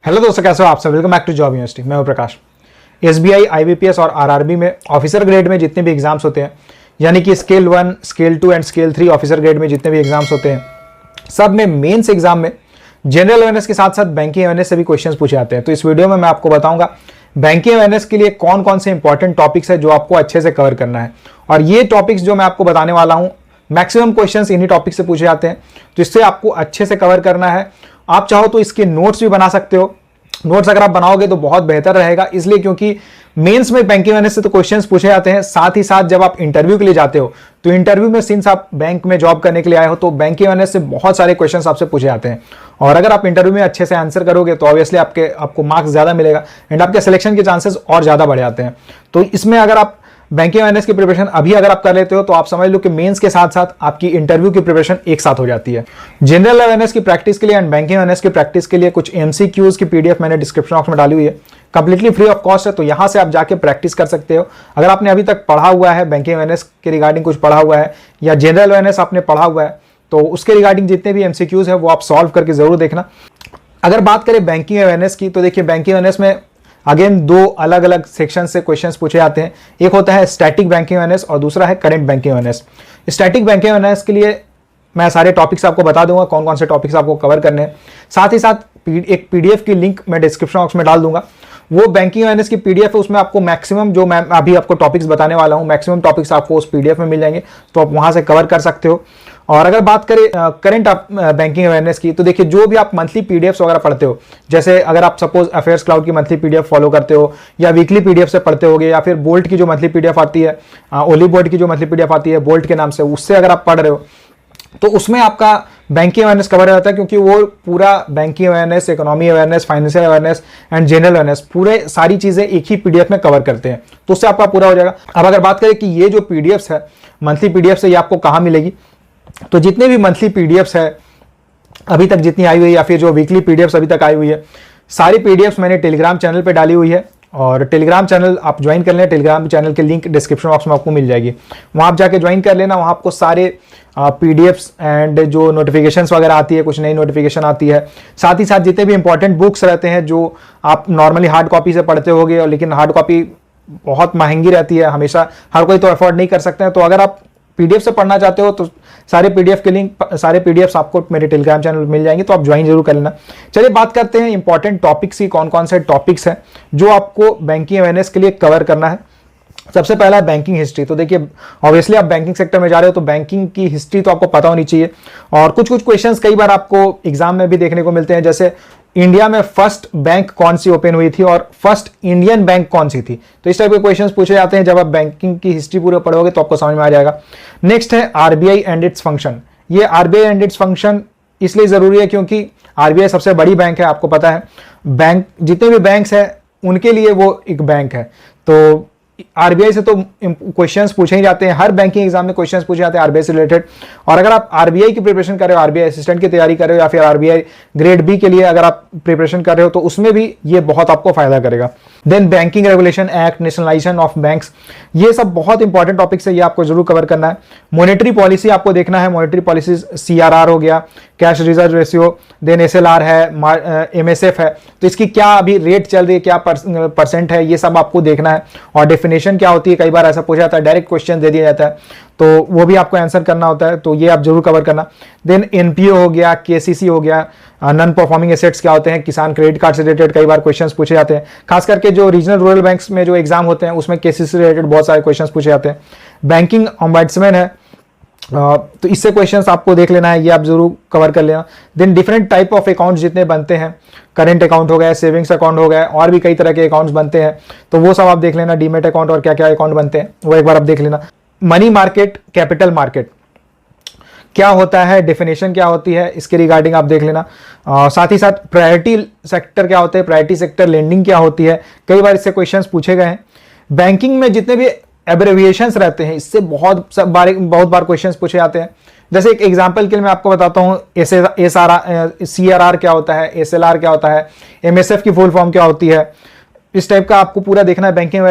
Hello दोस्तों, कैसे हो आप सब। Welcome back to job university. मैं हूं प्रकाश। एसबीआई, आईबीपीएस और आरआरबी में ऑफिसर ग्रेड में जितने भी एग्जाम्स होते हैं, यानी कि scale 1, scale 2 and scale 3 officer grade में जितने भी एग्जाम्स होते हैं, सब में मेंस एग्जाम में जनरल अवेयरनेस के साथ साथ बैंकिंग अवेयरनेस से भी क्वेश्चंस पूछे जाते हैं। तो इस वीडियो में मैं आपको बताऊंगा बैंकिंग अवेयरनेस के लिए कौन कौन से इंपॉर्टेंट टॉपिक्स है जो आपको अच्छे से कवर करना है। और ये टॉपिक्स जो मैं आपको बताने वाला हूं, मैक्सिमम क्वेश्चंस इन्हीं टॉपिक से पूछे जाते हैं, तो इससे आपको अच्छे से कवर करना है। आप चाहो तो इसके नोट्स भी बना सकते हो। नोट्स अगर आप बनाओगे तो बहुत बेहतर रहेगा, इसलिए क्योंकि मेंस में बैंकिंग अवेयरनेस से तो क्वेश्चंस पूछे जाते हैं, साथ ही साथ जब आप इंटरव्यू के लिए जाते हो तो इंटरव्यू में सिंस आप बैंक में जॉब करने के लिए आए हो तो बैंकिंग अवेयरनेस से बहुत सारे क्वेश्चंस आपसे पूछे जाते हैं। और अगर आप इंटरव्यू में अच्छे से आंसर करोगे तो ऑब्वियसली आपको मार्क्स ज्यादा मिलेगा एंड आपके सिलेक्शन के चांसेस और ज्यादा बढ़ जाते हैं। तो इसमें अगर आप बैंकिंग अवेयरनेस की प्रिपरेशन अभी अगर आप कर लेते हो तो आप समझ लो कि मेंस के साथ साथ आपकी इंटरव्यू की प्रिपरेशन एक साथ हो जाती है। जनरल अवेयरनेस की प्रैक्टिस के लिए एंड बैंकिंग अवेयरनेस की प्रैक्टिस के लिए कुछ एमसीक्यूज की पीडीएफ मैंने डिस्क्रिप्शन बॉक्स में डाली हुई है, कंप्लीटली फ्री ऑफ कॉस्ट है, तो यहां से आप जाके प्रैक्टिस कर सकते हो। अगर आपने अभी तक पढ़ा हुआ है, बैंकिंग अवेयरनेस के रिगार्डिंग कुछ पढ़ा हुआ है या जनरल अवेयरनेस आपने पढ़ा हुआ है, तो उसके रिगार्डिंग जितने भी एमसीक्यूज है वो आप सॉल्व करके जरूर देखना। अगर बात करें बैंकिंग अवेयरनेस की, तो देखिए बैंकिंग अवेयरनेस में अगेन दो अलग अलग सेक्शन से क्वेश्चंस पूछे जाते हैं। एक होता है स्टैटिक बैंकिंग अवेयरनेस और दूसरा है current banking awareness. Static banking awareness के लिए मैं सारे टॉपिक्स आपको बता दूंगा, कौन कौन से टॉपिक्स आपको कवर करने हैं। साथ ही साथ एक पीडीएफ की लिंक मैं डिस्क्रिप्शन बॉक्स में डाल दूंगा। वो बैंकिंग अवेयरनेस की पीडीएफ है, उसमें आपको मैक्सिमम जो मैं अभी आपको टॉपिक्स बताने वाला हूं, मैक्सिमम टॉपिक्स आपको उस पीडीएफ में मिल जाएंगे, तो आप वहां से कवर कर सकते हो। और अगर बात करें करंट बैंकिंग अवेयरनेस की, तो देखिए जो भी आप मंथली पीडीएफ्स वगैरह पढ़ते हो, जैसे अगर आप सपोज अफेयर्स क्लाउड की मंथली पीडीएफ फॉलो करते हो या वीकली पीडीएफ से पढ़ते होगे, या फिर बोल्ट की जो मंथली पीडीएफ आती है, ओली बोर्ड की जो मंथली पीडीएफ आती है बोल्ट के नाम से, उससे अगर आप पढ़ रहे हो तो उसमें आपका बैंकिंग अवेयरनेस कवर हो जाता है, क्योंकि वो पूरा banking awareness, economy awareness, financial awareness and general awareness पूरे सारी चीजें एक ही पीडीएफ में कवर करते हैं, तो उससे आपका पूरा हो जाएगा। अब अगर बात करें कि ये जो पीडीएफ्स है मंथली पीडीएफ है, ये आपको कहां मिलेगी, तो जितने भी मंथली पीडीएफ्स है अभी तक जितनी आई हुई है, या फिर जो वीकली पीडीएफ्स अभी तक आई हुई है, सारी पीडीएफ्स मैंने टेलीग्राम चैनल पे डाली हुई है। और टेलीग्राम चैनल आप ज्वाइन कर लें, टेलीग्राम चैनल के लिंक डिस्क्रिप्शन बॉक्स में आपको मिल जाएगी, वहां आप जाके ज्वाइन कर लेना। वहां आपको सारे पीडीएफ्स एंड जो नोटिफिकेशंस वगैरह आती है, कुछ नई नोटिफिकेशन आती है, साथ ही साथ जितने भी इंपॉर्टेंट बुक्स रहते हैं जो आप नॉर्मली हार्ड कॉपी से पढ़ते होगे, और लेकिन हार्ड कॉपी बहुत महंगी रहती है, हमेशा हर कोई तो अफोर्ड नहीं कर सकते हैं, तो अगर आप पीडीएफ से पढ़ना चाहते हो तो सारे पीडीएफ के लिंक, सारे पीडीएफ्स आपको मेरे टेलीग्राम चैनल पर मिल जाएंगे, तो आप ज्वाइन जरूर कर लेना। चलिए बात करते हैं इंपॉर्टेंट टॉपिक्स की, कौन कौन से टॉपिक्स हैं जो आपको बैंकिंग अवेयरनेस के लिए कवर करना है। सबसे पहला है बैंकिंग हिस्ट्री। तो देखिए ऑब्वियसली आप बैंकिंग सेक्टर में जा रहे हो तो बैंकिंग की हिस्ट्री तो आपको पता होनी चाहिए। और कुछ कुछ क्वेश्चंस कई बार आपको एग्जाम में भी देखने को मिलते हैं, जैसे इंडिया में फर्स्ट बैंक कौन सी ओपन हुई थी और फर्स्ट इंडियन बैंक कौन सी थी, तो इस टाइप के क्वेश्चंस पूछे जाते हैं। जब आप बैंकिंग की हिस्ट्री पूरे पढ़ोगे तो आपको समझ में आ जाएगा। नेक्स्ट है आरबीआई एंड इट्स फंक्शन। ये आरबीआई एंड इट्स फंक्शन इसलिए जरूरी है क्योंकि आरबीआई सबसे बड़ी बैंक है, आपको पता है। बैंक जितने भी बैंक्स हैं उनके लिए वो एक बैंक है, तो आरबीआई से तो क्वेश्चंस पूछे ही जाते हैं, हर बैंकिंग एग्जाम में क्वेश्चंस पूछे जाते हैं आरबीआई से रिलेटेड। और अगर आप आरबीआई की प्रिपरेशन कर रहे हो, आरबीआई असिस्टेंट की तैयारी कर रहे हो, या फिर आरबीआई ग्रेड बी के लिए अगर आप प्रिपरेशन कर रहे हो, तो उसमें भी ये बहुत आपको फायदा करेगा। Then banking regulation act, nationalization of banks, ये सब बहुत इंपॉर्टेंट टॉपिक्स है, ये आपको जरूर कवर करना है। मॉनेटरी पॉलिसी आपको देखना है, मॉनेटरी पॉलिसी सीआरआर हो गया, cash reserve ratio, then SLR है, एमएसएफ है, तो इसकी क्या अभी रेट चल रही है, क्या परसेंट है, ये सब आपको देखना है। और डेफिनेशन क्या होती है, कई बार ऐसा पूछा जाता है, डायरेक्ट क्वेश्चन दे दिया जाता है, तो वो भी आपको आंसर करना होता है, तो ये आप जरूर कवर करना। देन एनपीओ हो गया, केसीसी हो गया, नॉन परफॉर्मिंग एसेट्स क्या होते हैं, किसान क्रेडिट कार्ड से रिलेटेड कई बार क्वेश्चंस पूछे जाते हैं, खास करके जो रीजनल रूरल बैंक्स में जो एग्जाम होते हैं उसमें केसीसी से रिलेटेड बहुत सारे क्वेश्चंस पूछे जाते हैं। बैंकिंग ओम्बड्समैन है, तो इससे क्वेश्चंस आपको देख लेना है, ये आप जरूर कवर कर लेना। Then different type of accounts जितने बनते हैं, करंट अकाउंट हो गया, सेविंग्स अकाउंट हो गया, और भी कई तरह के अकाउंट्स बनते हैं, तो वो सब आप देख लेना। डीमेट अकाउंट और क्या क्या अकाउंट बनते हैं वो एक बार आप देख लेना। मनी मार्केट, कैपिटल मार्केट क्या होता है, डेफिनेशन क्या होती है, इसके रिगार्डिंग आप देख लेना। साथ ही साथ प्रायोरिटी सेक्टर क्या होते हैं, प्रायोरिटी सेक्टर लेंडिंग क्या होती है, कई बार इससे क्वेश्चंस पूछे गए हैं। बैंकिंग में जितने भी एब्रेविएशंस रहते हैं इससे बहुत बार क्वेश्चंस पूछे जाते हैं। जैसे एक एग्जांपल के लिए मैं आपको बताता हूं, सीआरआर क्या होता है, एसएलआर क्या होता है, एमएसएफ की फुल फॉर्म क्या होती है, इस टाइप का आपको पूरा देखना है। बैंकिंग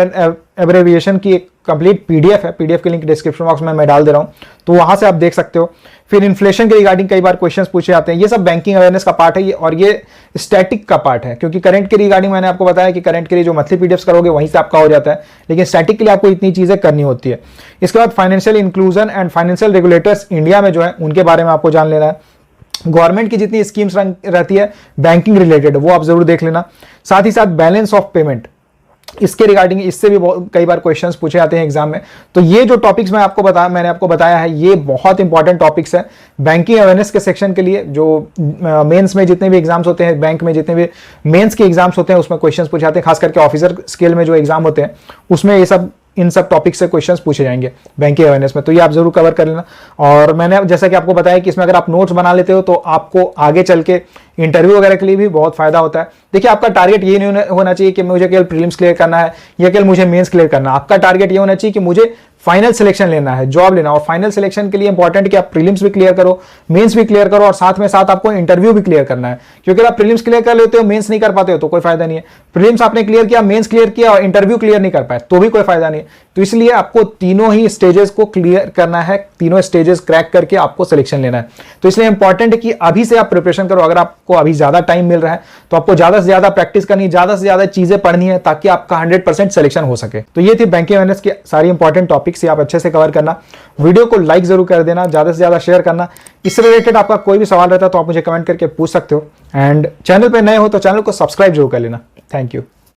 एब्रेविएशन की एक कंप्लीट पीडीएफ है, पीडीएफ की लिंक डिस्क्रिप्शन बॉक्स में मैं डाल दे रहा हूं, तो वहां से आप देख सकते हो। फिर इन्फ्लेशन के रिगार्डिंग कई बार क्वेश्चंस पूछे जाते हैं, ये सब बैंकिंग अवेयरनेस का पार्ट है ये, और ये स्टैटिक का पार्ट है, क्योंकि करंट के रिगार्डिंग मैंने आपको बताया कि करंट के लिए जो मंथली पीडीएफ करोगे वहीं से आपका हो जाता है, लेकिन स्टैटिक के लिए आपको इतनी चीजें करनी होती है। इसके बाद financial inclusion and financial regulators India में जो है उनके बारे में आपको जान लेना है। गवर्नमेंट की जितनी स्कीम्स रहती है बैंकिंग रिलेटेड वो आप जरूर देख लेना। साथ ही साथ बैलेंस ऑफ पेमेंट, इसके रिगार्डिंग इससे भी कई बार क्वेश्चंस पूछे जाते हैं एग्जाम में। तो ये जो टॉपिक्स मैंने आपको बताया है ये बहुत इंपॉर्टेंट टॉपिक्स है बैंकिंग अवेयरनेस के सेक्शन के लिए। जो मेंस में जितने भी एग्जाम्स होते हैं, बैंक में जितने भी मेंस के एग्जाम्स होते हैं उसमें क्वेश्चंस पूछे जाते हैं, खास करके ऑफिसर स्केल में जो एग्जाम होते हैं उसमें इन सब टॉपिक से क्वेश्चंस पूछे जाएंगे बैंकिंग अवेयरनेस में, तो ये आप जरूर कवर कर लेना। और मैंने जैसा कि आपको बताया कि इसमें अगर आप नोट्स बना लेते हो तो आपको आगे चल के इंटरव्यू वगैरह के लिए भी बहुत फायदा होता है। देखिए आपका टारगेट ये नहीं होना चाहिए कि मुझे केवल प्रीलिम्स क्लियर करना है या केवल मुझे मेंस क्लियर करना है। आपका टारगेट ये होना चाहिए कि मुझे फाइनल सिलेक्शन लेना है, जॉब लेना। और फाइनल सिलेक्शन के लिए इंपॉर्टेंट कि आप प्रीलिम्स भी क्लियर करो, मेंस भी क्लियर करो, और साथ में साथ आपको इंटरव्यू भी क्लियर करना है। क्योंकि आप प्रीलिम्स क्लियर कर लेते हो, मेंस नहीं कर पाते हो तो कोई फायदा नहीं है। प्रीलिम्स आपने क्लियर किया, मेंस क्लियर किया और इंटरव्यू क्लियर नहीं कर पाए तो भी कोई फायदा नहीं है। तो इसलिए आपको तीनों ही स्टेजेस को क्लियर करना है, तीनों स्टेजेस क्रैक करके आपको सिलेक्शन लेना है। तो इसलिए इंपॉर्टेंट है कि अभी से आप प्रिपरेशन करो। अगर आपको अभी ज्यादा टाइम मिल रहा है तो आपको ज्यादा से ज्यादा प्रैक्टिस करनी है, ज्यादा से ज्यादा चीजें पढ़नी है ताकि आपका 100% सिलेक्शन हो सके। तो ये थी बैंकिंग अवेयरनेस की सारी इंपॉर्टेंट टॉपिक्स, आप अच्छे से कवर करना। वीडियो को लाइक जरूर कर देना, ज्यादा से ज्यादा शेयर करना। इससे रिलेटेड आपका कोई भी सवाल रहता है तो आप मुझे कमेंट करके पूछ सकते हो। एंड चैनल पे नए हो तो चैनल को सब्सक्राइब जरूर कर लेना। Thank you.